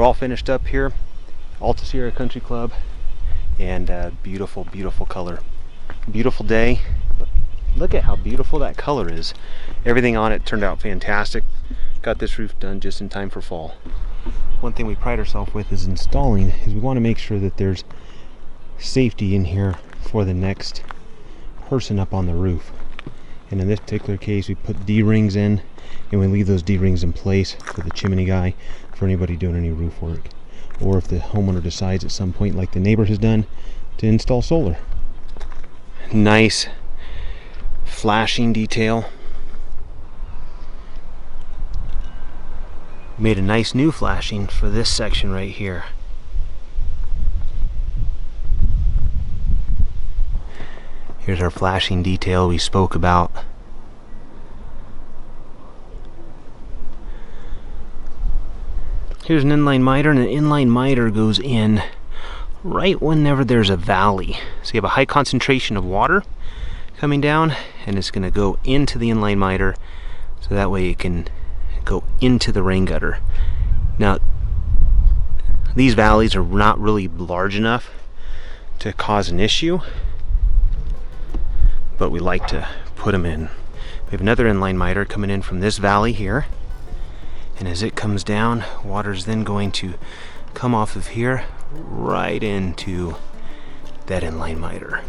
We're all finished up here. Alta Sierra Country Club, and beautiful, beautiful color. Beautiful day. Look at how beautiful that color is. Everything on it turned out fantastic. Got this roof done just in time for fall. One thing we pride ourselves with is installing is we want to make sure that there's safety in here for the next person up on the roof. And in this particular case, we put D-rings in, and we leave those D-rings in place for the chimney guy, for anybody doing any roof work, or if the homeowner decides at some point, like the neighbor has done, to install solar. Nice flashing detail. Made a nice new flashing for this section right here. Here's our flashing detail we spoke about. Here's an inline miter, and an inline miter goes in right whenever there's a valley. So you have a high concentration of water coming down, and it's going to go into the inline miter, so that way it can go into the rain gutter. Now, these valleys are not really large enough to cause an issue, but we like to put them in. We have another inline miter coming in from this valley here, and as it comes down, water's then going to come off of here right into that inline miter.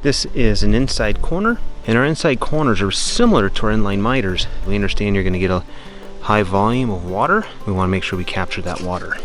This is an inside corner, and our inside corners are similar to our inline miters. We understand you're going to get a high volume of water. We want to make sure we capture that water.